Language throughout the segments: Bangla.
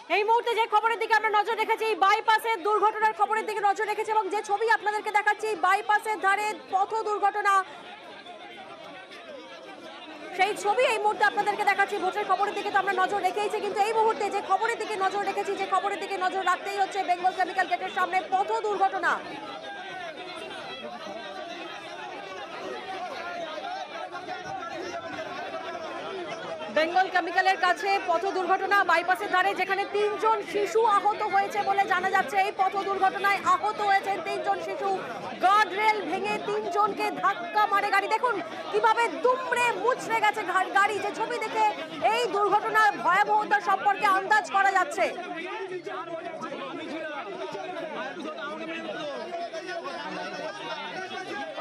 এই মুহূর্তে যে খবরের দিকে আমরা নজর রেখেছি, বাইপাসের দুর্ঘটনার খবরের দিকে নজর রেখেছি এবং যে ছবি আপনাদেরকে দেখাচ্ছি বাইপাসের ধারে পথ দুর্ঘটনা, সেই ছবি এই মুহূর্তে আপনাদেরকে দেখাচ্ছি। ভোটের খবরের দিকে তো আমরা নজর রেখেইছি, কিন্তু এই মুহূর্তে যে খবরের দিকে নজর রেখেছি, যে খবরের দিকে নজর রাখতেই হচ্ছে বেঙ্গল কেমিক্যাল গেটের সামনে পথ দুর্ঘটনা। বেঙ্গল কেমিক্যালের কাছে পথ দুর্ঘটনা, বাইপাসের ধারে, যেখানে 3 জন শিশু আহত হয়েছে বলে জানা যাচ্ছে। এই পথ দুর্ঘটনায় আহত হয়েছেন 3 জন শিশু। গার্ডরেল ভেঙে 3 জনকে ধাক্কা মারে গাড়ি। দেখুন কিভাবে দুমড়ে মুচড়ে গেছে গাড়ি। যে ছবি দেখে এই দুর্ঘটনার ভয়াবহতা সম্পর্কে আন্দাজ করা যাচ্ছে।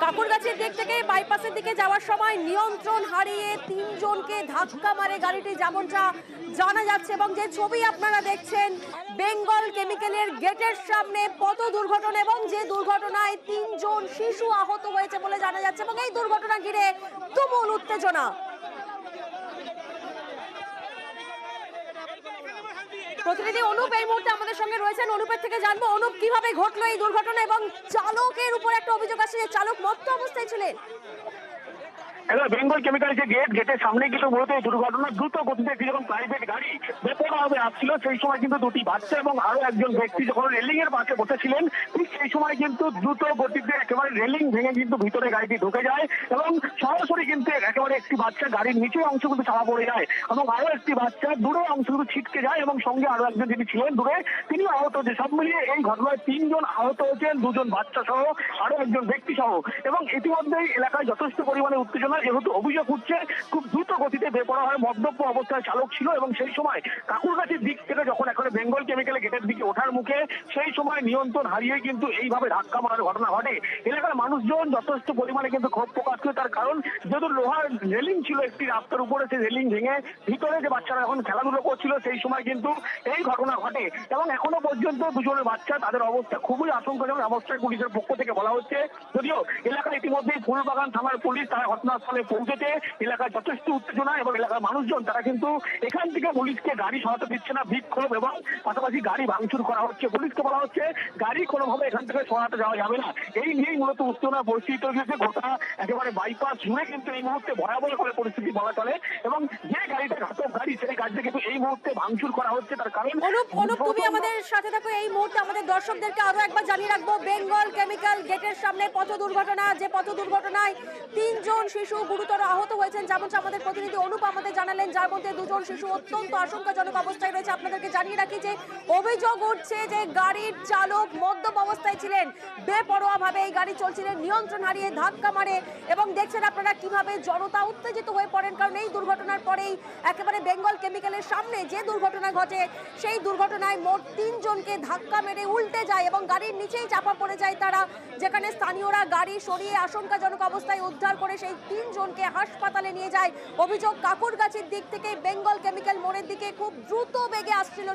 কাকুরগাছির দিক থেকে বাইপাসের দিকে যাওয়ার সময় নিয়ন্ত্রণ হারিয়ে 3 জনকে ধাক্কা মারে গাড়িটি, যেমনটা জানা যাচ্ছে। এবং যে ছবি আপনারা দেখছেন বেঙ্গল কেমিক্যালের গেটের সামনে পথ দুর্ঘটনা, এবং যে দুর্ঘটনায় 3 জন শিশু আহত হয়েছে বলে জানা যাচ্ছে। এবং এই দুর্ঘটনা ঘিরে তুমুল উত্তেজনা। প্রতিনিধি অনুপ এই মুহূর্তে আমাদের সঙ্গে রয়েছেন। অনুপের থেকে জানবো, অনুপ কিভাবে ঘটলো এই দুর্ঘটনা এবং চালকের উপর একটা অভিযোগ আসছে যে চালক মত্ত অবস্থায় ছিলেন। বেঙ্গল কেমিক্যাল যে গেটের সামনে কিন্তু মূলত এই দুর্ঘটনা। দ্রুত গতিতে একটি যখন প্রাইভেট গাড়ি বেপরোয়াভাবে আসছিল, সেই সময় কিন্তু দুটি বাচ্চা এবং আরো একজন ব্যক্তি যখন রেলিং এর পাশে বসেছিলেন, ঠিক সেই সময় কিন্তু দ্রুত গতিতে একেবারে রেলিং ভেঙে কিন্তু ভিতরে গাড়িটি ঢুকে যায় এবং সরাসরি কিন্তু একেবারে একটি বাচ্চা গাড়ির নিচের অংশ কিন্তু চাপা পড়ে যায় এবং আরো একটি বাচ্চা দূরে অংশ কিন্তু ছিটকে যায় এবং সঙ্গে আরো একজন যিনি ছিলেন দূরে তিনি আহত হয়েছে। সব মিলিয়ে এই ঘটনায় 3 জন আহত হয়েছেন, 2 জন বাচ্চা সহ আরো একজন ব্যক্তি সহ। এবং ইতিমধ্যেই এলাকায় যথেষ্ট পরিমাণে উত্তেজনা, যেহেতু অভিযোগ উঠছে খুব দ্রুত গতিতে বেপরোয়া মদ্যপ অবস্থায় চালক ছিল এবং সেই সময় কাকুরগাছির দিক থেকে যখন এখন বেঙ্গল কেমিক্যাল গেটের দিকে ওঠার মুখে, সেই সময় নিয়ন্ত্রণ হারিয়ে কিন্তু এইভাবে ধাক্কা মারার ঘটনা ঘটে। এলাকার মানুষজন যথেষ্ট পরিমাণে কিন্তু ক্ষোভ প্রকাশ করে, তার কারণ যেহেতু লোহার রেলিং ছিল একটি রাস্তার উপরে, সেই রেলিং ভেঙে ভিতরে যে বাচ্চারা এখন খেলাধুলো করছিল সেই সময় কিন্তু এই ঘটনা ঘটে। এবং এখনো পর্যন্ত 2 জনের বাচ্চা, তাদের অবস্থা খুবই আশঙ্কাজনক অবস্থায় পুলিশের পক্ষ থেকে বলা হচ্ছে। যদিও এলাকায় ইতিমধ্যেই ফুলবাগান থানার পুলিশ তারা ঘটনাস্থলে পৌঁছেছে। এলাকায় যথেষ্ট উত্তেজনা এবং এলাকার মানুষজন তারা কিন্তু এখান থেকে পুলিশকে গাড়ি সরাতে দিচ্ছে না, বিক্ষোভ এবং পাশাপাশি গাড়ি ভাঙচুর করা হচ্ছে। পুলিশকে বলা হচ্ছে গাড়ি কোনোভাবে এখান থেকে সরাতে যাওয়া যাবে না। এই নিয়েই মূলত উত্তেজনা পরিস্থিতি তৈরি হয়েছে। গোটা একেবারে বাইপাস জুড়ে কিন্তু এই মুহূর্তে ভয়াবহ করে পরিস্থিতি বলা চলে এবং যে গাড়িটা ঘাতক গাড়ি, সেই গাড়িটা কিন্তু এই মুহূর্তে ভাঙচুর করা হচ্ছে। তার কারণ অনুপ তুমি আমাদের সাথে থাকো। এই মুহূর্তে আমাদের দর্শকদেরকে আরো একবার জানিয়ে রাখবো, বেঙ্গল কেমিক্যাল গেটের সামনে পথ দুর্ঘটনা, যে পথ দুর্ঘটনায় 3 জন শিশু গুরুতর আহত হয়েছেন, যেমনটা আমাদের প্রতিনিধি অনুপ আমাদের জানালেন, যার মধ্যে 2 জন শিশু অত্যন্ত আশঙ্কাজনক অবস্থায় রয়েছে। আপনাদেরকে জানিয়ে রাখি যে অভিযোগ উঠছে যে গাড়ির চালক মদ্যপ অবস্থায় ছিলেন, বেপরোয়াভাবে এই গাড়ি চলছিলেন, নিয়ন্ত্রণ হারিয়ে ধাক্কা মারে। এবং দেখছেন আপনারা কিভাবে জনতা উত্তেজিত হয়ে পড়েন, কারণ এই দুর্ঘটনার পরেই একেবারে বেঙ্গল কেমিক্যালের সামনে যে দুর্ঘটনা ঘটে, সেই দুর্ঘটনায় মোট 3 জনকে ধাক্কা মেরে উল্টে যায় এবং গাড়ির নিচেই চাপা পড়ে যায় তারা, যেখানে স্থানীয়রা গাড়ি সরিয়ে আশঙ্কাজনক অবস্থায় উদ্ধার করে সেই 3 জনকে হাসপাতালে নিয়ে যায়। অভিযোগ কাকুরগাছির দিক থেকে বেঙ্গল কেমিক্যাল মোড়ের দিকে খুব দ্রুত বেগে আসছিল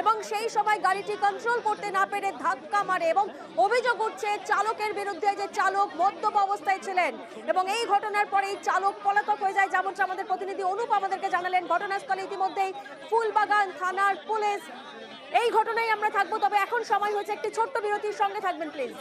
এবং সেই সময় গাড়িটি কন্ট্রোল করতে না পেরে ধাক্কা মারে। এবং অভিযোগ উঠছে চালকের বিরুদ্ধে, যে চালক মদ্যপ অবস্থায় ছিলেন এবং এই ঘটনার পরেই চালক পলাতক হয়ে যায়, যেমনটা আমাদের প্রতিনিধি অনুপ আমাদেরকে জানালেন। ঘটনাস্থলে ইতিমধ্যেই ফুলবাগান থানার পুলিশ। এই ঘটনায় আমরা থাকবো, তবে এখন সময় হয়েছে একটি ছোট্ট বিরতির। সঙ্গে থাকবেন প্লিজ।